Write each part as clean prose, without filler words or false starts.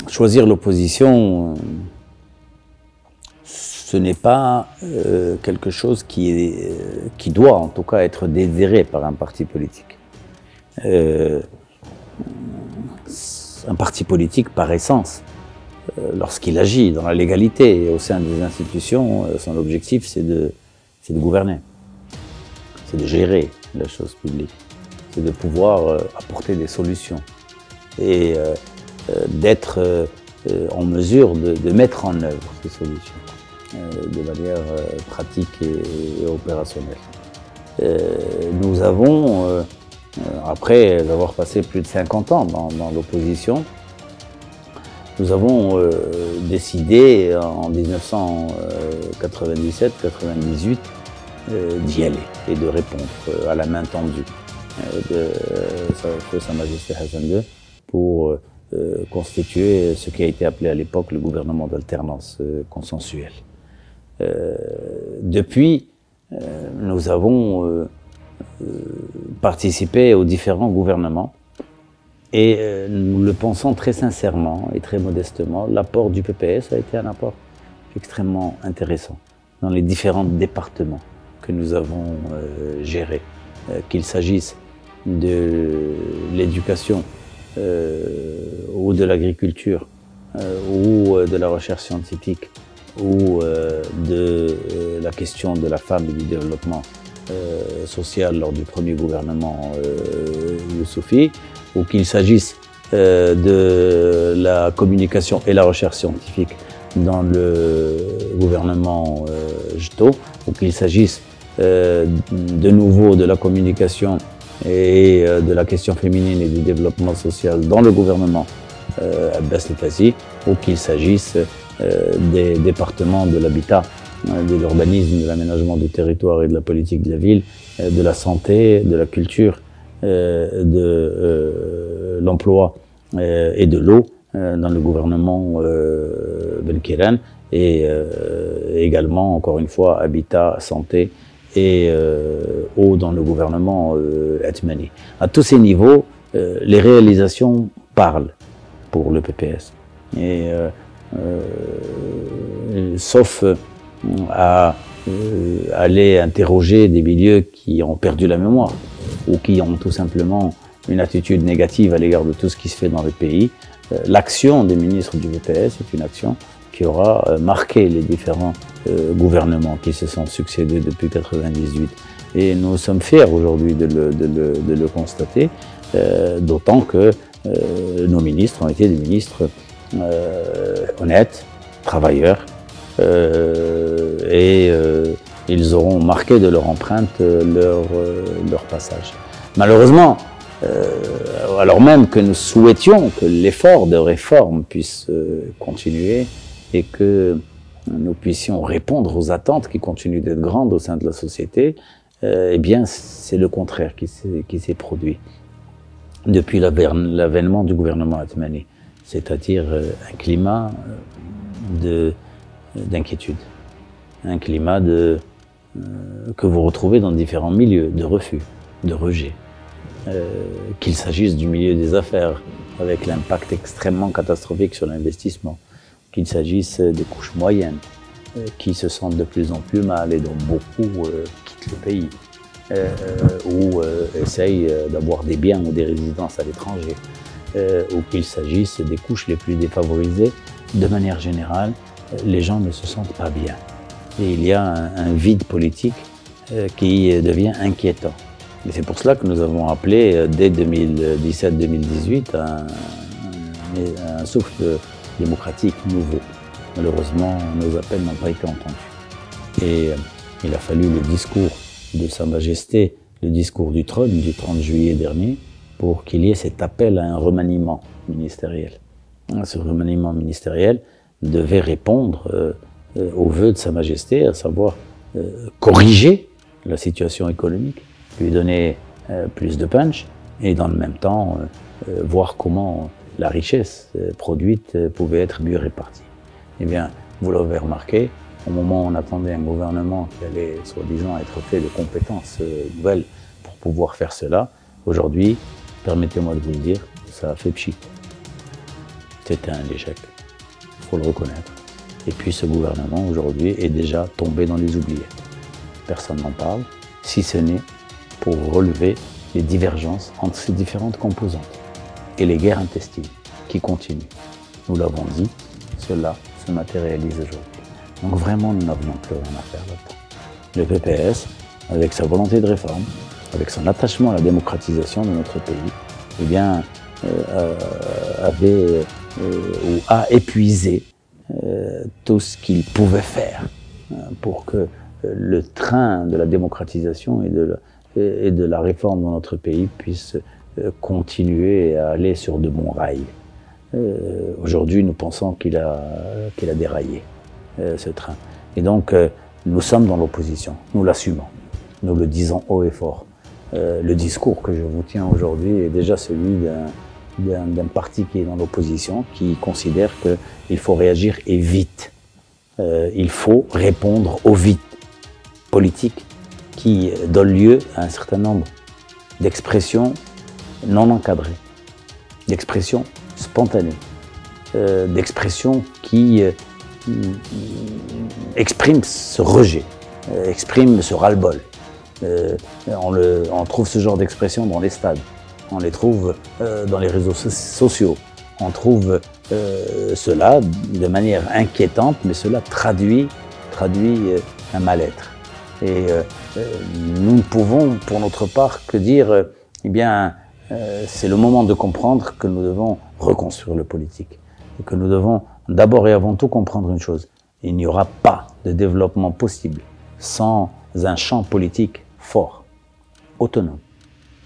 choisir l'opposition, ce n'est pas quelque chose qui doit en tout cas être désiré par un parti politique. Un parti politique, par essence, lorsqu'il agit dans la légalité et au sein des institutions, son objectif c'est de gouverner, c'est de gérer la chose publique, c'est de pouvoir apporter des solutions et d'être en mesure de mettre en œuvre ces solutions de manière pratique et opérationnelle. Nous avons, après avoir passé plus de 50 ans dans l'opposition, nous avons décidé en 1997-98 d'y aller et de répondre à la main tendue de Sa Majesté Hassan II pour constituer ce qui a été appelé à l'époque le gouvernement d'alternance consensuelle. Depuis, nous avons participé aux différents gouvernements et nous le pensons très sincèrement et très modestement, l'apport du PPS a été un apport extrêmement intéressant dans les différents départements que nous avons gérés, qu'il s'agisse de l'éducation ou de l'agriculture ou de la recherche scientifique ou de la question de la femme et du développement social lors du premier gouvernement Youssoufi, ou qu'il s'agisse de la communication et la recherche scientifique dans le gouvernement Jto, ou qu'il s'agisse de nouveau de la communication et de la question féminine et du développement social dans le gouvernement Abbas El-Fassi, ou qu'il s'agisse des départements de l'habitat, de l'urbanisme, de l'aménagement du territoire et de la politique de la ville, de la santé, de la culture, de l'emploi et de l'eau dans le gouvernement Benkiran, et également, encore une fois, habitat, santé et eau dans le gouvernement Atmani. À tous ces niveaux, les réalisations parlent pour le PPS. Et sauf à aller interroger des milieux qui ont perdu la mémoire ou qui ont tout simplement une attitude négative à l'égard de tout ce qui se fait dans le pays, l'action des ministres du PPS est une action qui aura marqué les différents gouvernements qui se sont succédés depuis 1998. Et nous sommes fiers aujourd'hui de le constater, d'autant que nos ministres ont été des ministres honnêtes, travailleurs, et ils auront marqué de leur empreinte leur passage. Malheureusement, alors même que nous souhaitions que l'effort de réforme puisse continuer et que nous puissions répondre aux attentes qui continuent d'être grandes au sein de la société, eh bien c'est le contraire qui s'est produit depuis l'avènement du gouvernement Atmani, c'est-à-dire un climat d'inquiétude, un climat que vous retrouvez dans différents milieux, de refus, de rejet, qu'il s'agisse du milieu des affaires, avec l'impact extrêmement catastrophique sur l'investissement, qu'il s'agisse des couches moyennes, qui se sentent de plus en plus mal et dont beaucoup quittent le pays, ou essayent d'avoir des biens ou des résidences à l'étranger, ou qu'il s'agisse des couches les plus défavorisées. De manière générale, les gens ne se sentent pas bien. Et il y a un vide politique qui devient inquiétant. Et c'est pour cela que nous avons appelé, dès 2017-2018, un souffle démocratique nouveau. Malheureusement, nos appels n'ont pas été entendus. Et il a fallu le discours de Sa Majesté, le discours du trône du 30 juillet dernier, pour qu'il y ait cet appel à un remaniement ministériel. Ce remaniement ministériel devait répondre aux vœux de Sa Majesté, à savoir corriger la situation économique, lui donner plus de punch et dans le même temps voir comment la richesse produite pouvait être mieux répartie. Eh bien, vous l'avez remarqué, au moment où on attendait un gouvernement qui allait soi-disant être fait de compétences nouvelles pour pouvoir faire cela, aujourd'hui, permettez-moi de vous le dire, ça a fait pchit. C'était un échec, il faut le reconnaître. Et puis ce gouvernement aujourd'hui est déjà tombé dans les oubliettes. Personne n'en parle, si ce n'est pour relever les divergences entre ces différentes composantes et les guerres intestines qui continuent. Nous l'avons dit, cela se matérialise aujourd'hui. Donc vraiment, nous n'avons plus rien à faire là-dedans. Le PPS, avec sa volonté de réforme, avec son attachement à la démocratisation de notre pays, eh bien, a épuisé tout ce qu'il pouvait faire pour que le train de la démocratisation et de la réforme dans notre pays puisse continuer à aller sur de bons rails. Aujourd'hui, nous pensons qu'il a déraillé, ce train. Et donc, nous sommes dans l'opposition, nous l'assumons, nous le disons haut et fort. Le discours que je vous tiens aujourd'hui est déjà celui d'un parti qui est dans l'opposition, qui considère qu'il faut réagir et vite. Il faut répondre au vide politique qui donne lieu à un certain nombre d'expressions non encadrées, d'expressions spontanées, d'expressions qui expriment ce rejet, expriment ce ras-le-bol. On trouve ce genre d'expression dans les stades, on les trouve dans les réseaux sociaux, on trouve cela de manière inquiétante, mais cela traduit un mal-être. Et nous ne pouvons, pour notre part, que dire, eh bien, c'est le moment de comprendre que nous devons reconstruire le politique. Et que nous devons d'abord et avant tout comprendre une chose. Il n'y aura pas de développement possible sans un champ politique fort, autonome,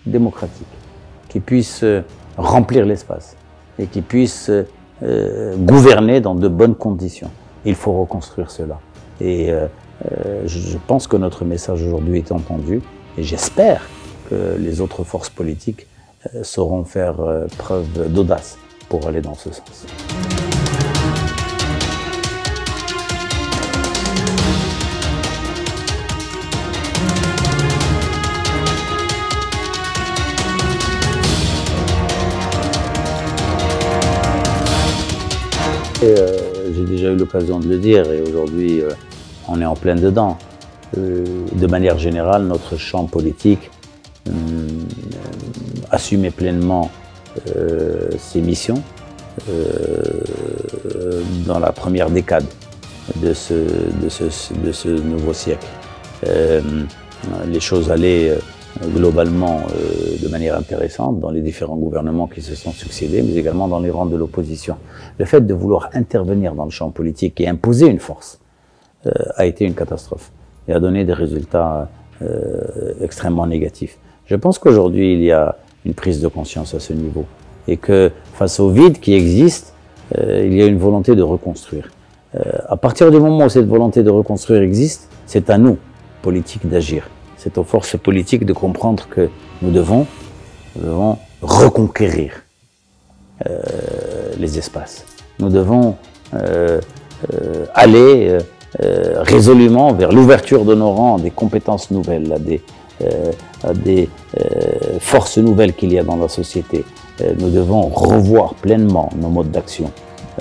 démocratique, qui puisse remplir l'espace et qui puisse gouverner dans de bonnes conditions. Il faut reconstruire cela. Et je pense que notre message aujourd'hui est entendu et j'espère que les autres forces politiques sauront faire preuve d'audace pour aller dans ce sens. J'ai déjà eu l'occasion de le dire et aujourd'hui on est en plein dedans. De manière générale, notre champ politique assumait pleinement ses missions dans la première décade de ce nouveau siècle. Les choses allaient globalement de manière intéressante dans les différents gouvernements qui se sont succédés, mais également dans les rangs de l'opposition. Le fait de vouloir intervenir dans le champ politique et imposer une force a été une catastrophe et a donné des résultats extrêmement négatifs. Je pense qu'aujourd'hui, il y a une prise de conscience à ce niveau et que face au vide qui existe, il y a une volonté de reconstruire. À partir du moment où cette volonté de reconstruire existe, c'est à nous, politiques, d'agir. C'est aux forces politiques de comprendre que nous devons reconquérir les espaces. Nous devons aller résolument vers l'ouverture de nos rangs, des compétences nouvelles, à des forces nouvelles qu'il y a dans la société. Nous devons revoir pleinement nos modes d'action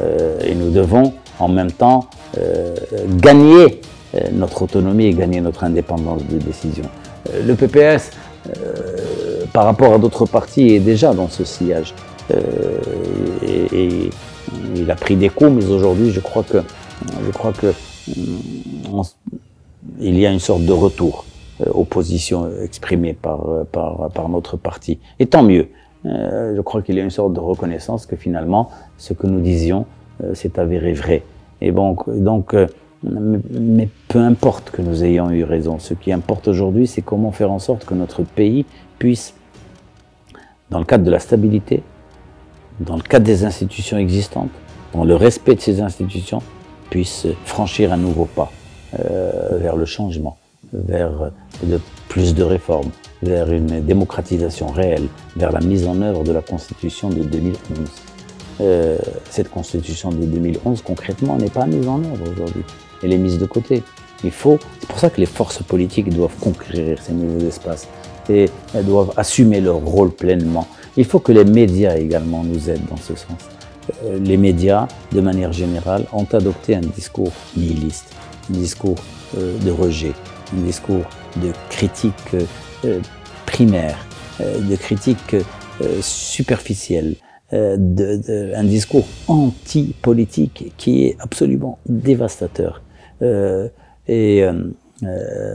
et nous devons en même temps gagner notre autonomie et gagner notre indépendance de décision. Le PPS, par rapport à d'autres partis, est déjà dans ce sillage. Et il a pris des coups, mais aujourd'hui, je crois que il y a une sorte de retour aux positions exprimées par notre parti. Et tant mieux. Je crois qu'il y a une sorte de reconnaissance que finalement, ce que nous disions s'est avéré vrai. Et donc, mais peu importe que nous ayons eu raison. Ce qui importe aujourd'hui, c'est comment faire en sorte que notre pays puisse, dans le cadre de la stabilité, dans le cadre des institutions existantes, dans le respect de ces institutions, puisse franchir un nouveau pas vers le changement, vers plus de réformes, vers une démocratisation réelle, vers la mise en œuvre de la Constitution de 2011. Cette Constitution de 2011, concrètement, n'est pas mise en œuvre aujourd'hui. Elle est mise de côté. C'est pour ça que les forces politiques doivent conquérir ces nouveaux espaces. et elles doivent assumer leur rôle pleinement. Il faut que les médias également nous aident dans ce sens. Les médias, de manière générale, ont adopté un discours nihiliste, un discours de rejet, un discours de critique primaire, de critique superficielle, un discours anti-politique qui est absolument dévastateur.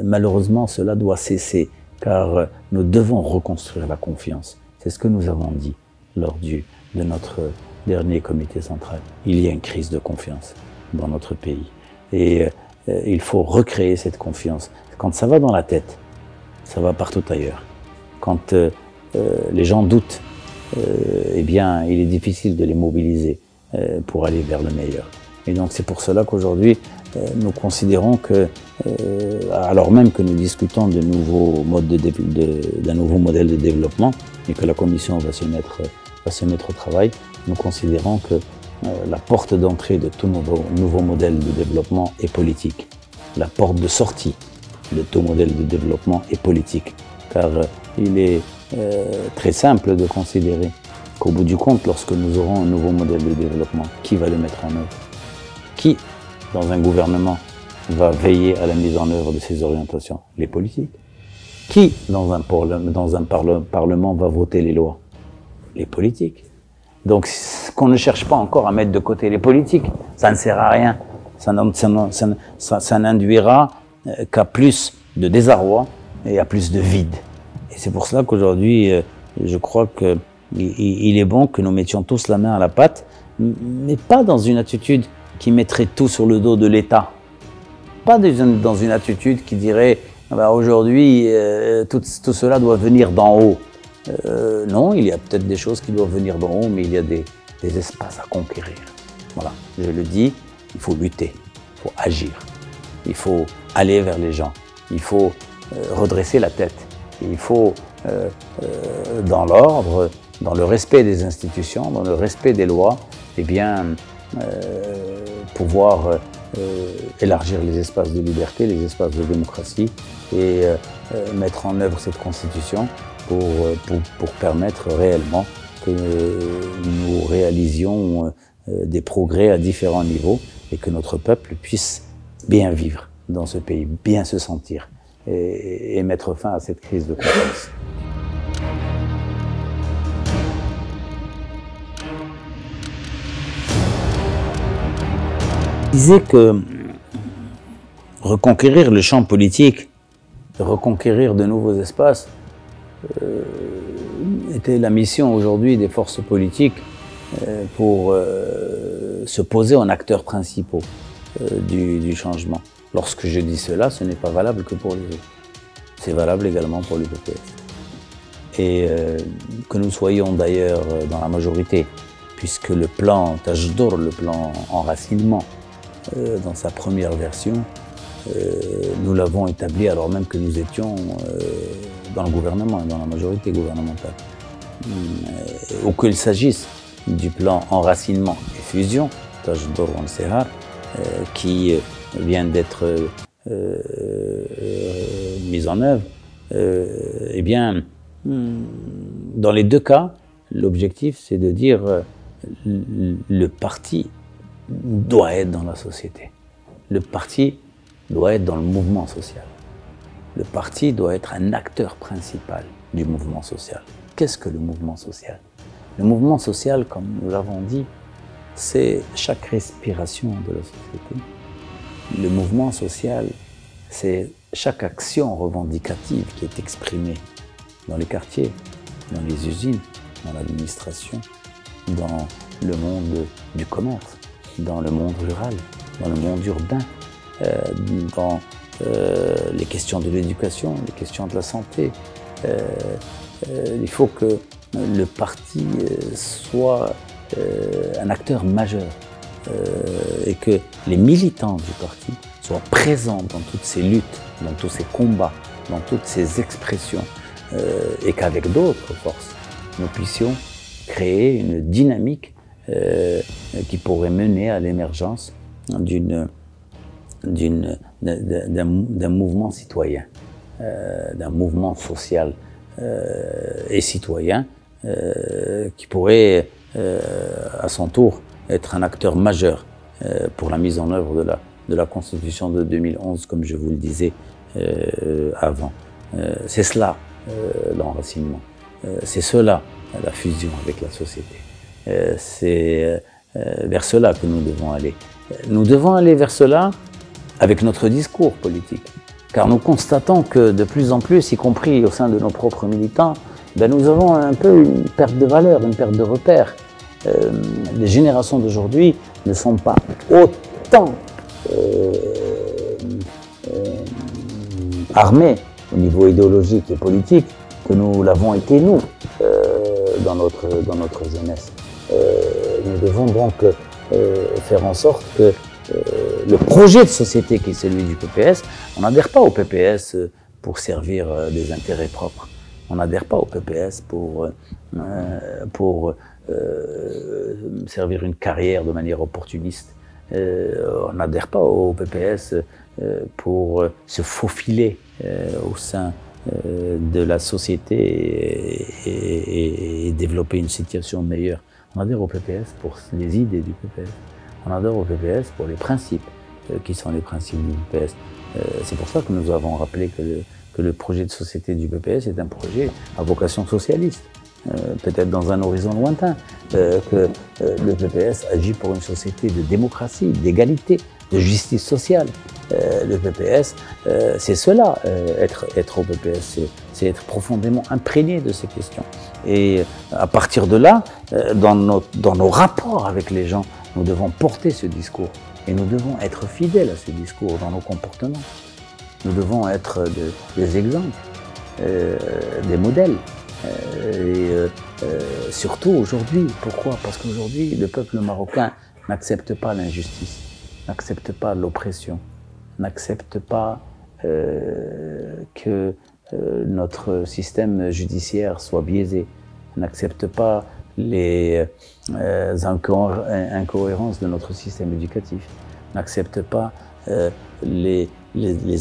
Malheureusement, cela doit cesser, car nous devons reconstruire la confiance. C'est ce que nous avons dit lors de notre dernier comité central. Il y a une crise de confiance dans notre pays. Et il faut recréer cette confiance. Quand ça va dans la tête, ça va partout ailleurs. Quand les gens doutent, eh bien, il est difficile de les mobiliser pour aller vers le meilleur. Et donc c'est pour cela qu'aujourd'hui, nous considérons que, alors même que nous discutons d'un nouveau modèle de développement et que la Commission va se mettre au travail, nous considérons que la porte d'entrée de tout nouveau modèle de développement est politique. La porte de sortie de tout modèle de développement est politique. Car il est très simple de considérer qu'au bout du compte, lorsque nous aurons un nouveau modèle de développement, qui va le mettre en œuvre? Qui, dans un gouvernement, va veiller à la mise en œuvre de ces orientations? Les politiques. Qui, dans un parlement, va voter les lois? Les politiques. Donc, qu'on ne cherche pas encore à mettre de côté les politiques, ça ne sert à rien. Ça n'induira qu'à plus de désarroi et à plus de vide. Et c'est pour cela qu'aujourd'hui, je crois qu'il est bon que nous mettions tous la main à la pâte, mais pas dans une attitude qui mettrait tout sur le dos de l'État. Pas dans une attitude qui dirait aujourd'hui, tout cela doit venir d'en haut. Non, il y a peut-être des choses qui doivent venir d'en haut, mais il y a des espaces à conquérir. Voilà, je le dis, il faut lutter, il faut agir, il faut aller vers les gens, il faut redresser la tête, il faut, dans l'ordre, dans le respect des institutions, dans le respect des lois, eh bien, pouvoir élargir les espaces de liberté, les espaces de démocratie et mettre en œuvre cette constitution pour permettre réellement que nous réalisions des progrès à différents niveaux et que notre peuple puisse bien vivre dans ce pays, bien se sentir et mettre fin à cette crise de confiance. Je disais que reconquérir le champ politique, reconquérir de nouveaux espaces, était la mission aujourd'hui des forces politiques pour se poser en acteurs principaux du changement. Lorsque je dis cela, ce n'est pas valable que pour les autres. C'est valable également pour l'UPPS. Et que nous soyons d'ailleurs dans la majorité, puisque le plan Tajdour, le plan enracinement, dans sa première version, nous l'avons établi alors même que nous étions dans le gouvernement, dans la majorité gouvernementale. Ou qu'il s'agisse du plan enracinement et fusion, Tajdour Ansehar, qui vient d'être mise en œuvre, eh bien, dans les deux cas, l'objectif c'est de dire le parti doit être dans la société. Le parti doit être dans le mouvement social. Le parti doit être un acteur principal du mouvement social. Qu'est-ce que le mouvement social? Le mouvement social, comme nous l'avons dit, c'est chaque respiration de la société. Le mouvement social, c'est chaque action revendicative qui est exprimée dans les quartiers, dans les usines, dans l'administration, dans le monde du commerce, dans le monde rural, dans le monde urbain, dans les questions de l'éducation, les questions de la santé. Il faut que le parti soit un acteur majeur et que les militants du parti soient présents dans toutes ces luttes, dans tous ces combats, dans toutes ces expressions et qu'avec d'autres forces, nous puissions créer une dynamique qui pourrait mener à l'émergence d'un mouvement citoyen, d'un mouvement social et citoyen qui pourrait à son tour être un acteur majeur pour la mise en œuvre de la Constitution de 2011, comme je vous le disais avant. C'est cela l'enracinement, c'est cela la fusion avec la société. C'est vers cela que nous devons aller. Nous devons aller vers cela avec notre discours politique, car nous constatons que de plus en plus, y compris au sein de nos propres militants, nous avons un peu une perte de valeur, une perte de repères. Les générations d'aujourd'hui ne sont pas autant armées au niveau idéologique et politique que nous l'avons été nous dans notre jeunesse. Nous devons donc faire en sorte que le projet de société qui est celui du PPS, on n'adhère pas au PPS pour servir des intérêts propres. On n'adhère pas au PPS pour servir une carrière de manière opportuniste. On n'adhère pas au PPS pour se faufiler au sein de la société et développer une situation meilleure. On adhère au PPS pour les idées du PPS. On adhère au PPS pour les principes qui sont les principes du PPS. C'est pour ça que nous avons rappelé que le projet de société du PPS est un projet à vocation socialiste. Peut-être dans un horizon lointain, que le PPS agit pour une société de démocratie, d'égalité, de justice sociale. Le PPS, c'est cela, être au PPS, c'est être profondément imprégné de ces questions. Et à partir de là, dans nos rapports avec les gens, nous devons porter ce discours. Et nous devons être fidèles à ce discours dans nos comportements. Nous devons être des exemples, des modèles. Surtout aujourd'hui, pourquoi? Parce qu'aujourd'hui, le peuple marocain n'accepte pas l'injustice, n'accepte pas l'oppression, n'accepte pas que notre système judiciaire soit biaisé, n'accepte pas les incohérences de notre système éducatif, n'accepte pas les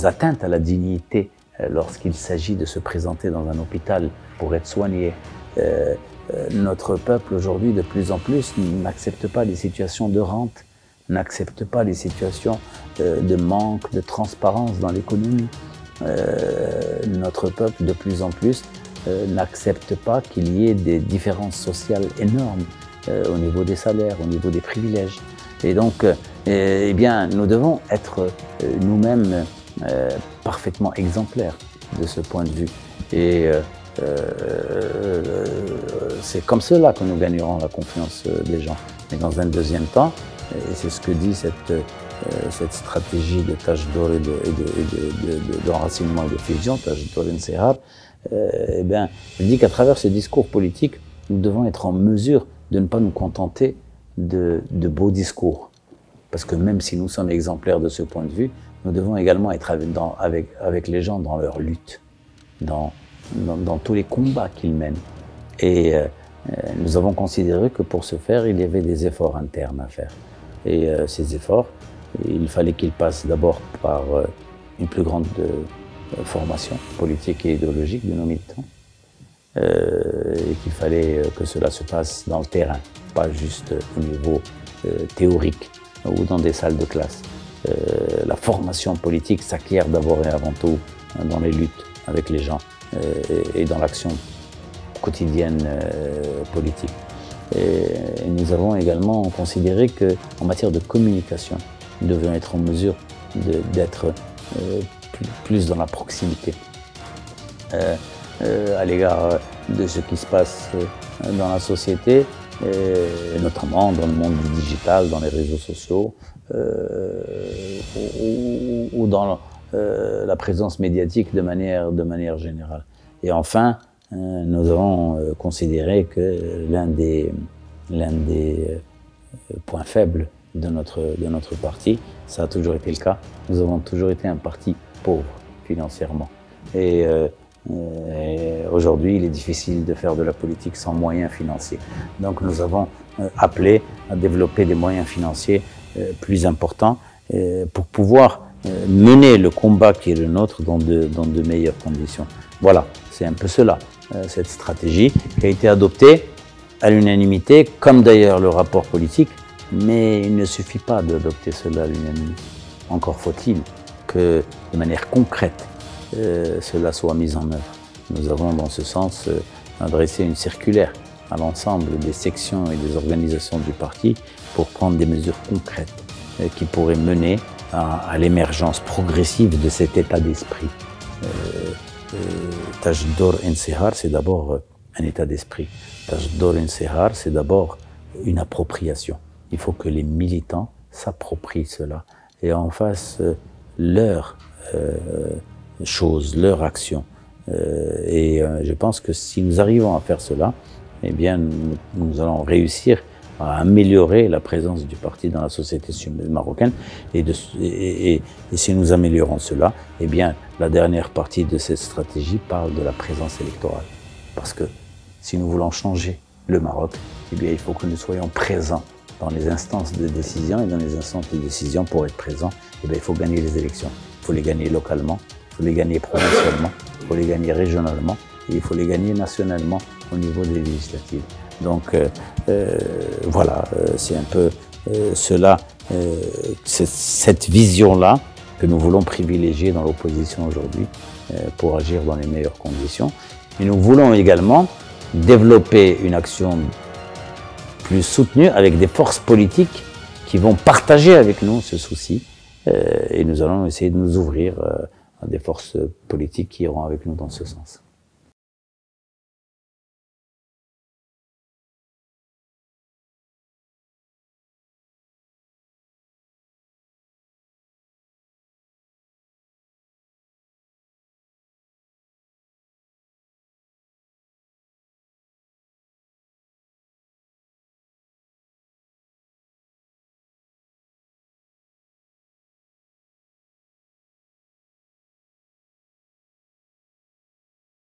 atteintes à la dignité lorsqu'il s'agit de se présenter dans un hôpital pour être soigné. Notre peuple aujourd'hui, de plus en plus, n'accepte pas les situations de rente, n'accepte pas les situations de manque, de transparence dans l'économie. Notre peuple, de plus en plus, n'accepte pas qu'il y ait des différences sociales énormes au niveau des salaires, au niveau des privilèges. Et donc, eh bien, nous devons être nous-mêmes parfaitement exemplaires de ce point de vue. Et c'est comme cela que nous gagnerons la confiance des gens. Mais dans un deuxième temps, et c'est ce que dit cette stratégie de tâche d'or et d'enracinement et de fusion, tâche d'or et Nsehar, eh bien, elle dit qu'à travers ce discours politique, nous devons être en mesure de ne pas nous contenter de beaux discours. Parce que même si nous sommes exemplaires de ce point de vue, nous devons également être avec les gens dans leur lutte, dans tous les combats qu'ils mènent. Et nous avons considéré que pour ce faire, il y avait des efforts internes à faire. Et ces efforts, il fallait qu'ils passent d'abord par une plus grande formation politique et idéologique de nos militants, et qu'il fallait que cela se passe dans le terrain, pas juste au niveau théorique ou dans des salles de classe. La formation politique s'acquiert d'abord et avant tout dans les luttes avec les gens et dans l'action quotidienne politique. Et nous avons également considéré qu'en matière de communication, nous devions être en mesure d'être plus dans la proximité à l'égard de ce qui se passe dans la société, et notamment dans le monde du digital, dans les réseaux sociaux, ou dans la présence médiatique de manière générale. Et enfin, nous avons considéré que l'un des points faibles de notre parti, ça a toujours été le cas, nous avons toujours été un parti pauvre financièrement. Et aujourd'hui, il est difficile de faire de la politique sans moyens financiers. Donc nous avons appelé à développer des moyens financiers plus importants pour pouvoir mener le combat qui est le nôtre dans de meilleures conditions. Voilà, c'est un peu cela cette stratégie qui a été adoptée à l'unanimité, comme d'ailleurs le rapport politique, mais il ne suffit pas d'adopter cela à l'unanimité. Encore faut-il que, de manière concrète, cela soit mis en œuvre. Nous avons, dans ce sens, adressé une circulaire à l'ensemble des sections et des organisations du parti pour prendre des mesures concrètes qui pourraient mener à l'émergence progressive de cet état d'esprit. Tajdor Ensehar, c'est d'abord un état d'esprit. Tajdor Ensehar, c'est d'abord une appropriation. Il faut que les militants s'approprient cela et en fassent leur chose, leur action. Je pense que si nous arrivons à faire cela, eh bien, nous allons réussir à améliorer la présence du parti dans la société marocaine. Et si nous améliorons cela, eh bien, la dernière partie de cette stratégie parle de la présence électorale. Parce que si nous voulons changer le Maroc, eh bien, il faut que nous soyons présents dans les instances de décision. Et dans les instances de décision, pour être présent, eh bien, il faut gagner les élections. Il faut les gagner localement, il faut les gagner provincialement, il faut les gagner régionalement et il faut les gagner nationalement au niveau des législatives. Donc voilà, c'est un peu cela, cette vision-là que nous voulons privilégier dans l'opposition aujourd'hui pour agir dans les meilleures conditions. Et nous voulons également développer une action plus soutenue avec des forces politiques qui vont partager avec nous ce souci. Et nous allons essayer de nous ouvrir à des forces politiques qui iront avec nous dans ce sens.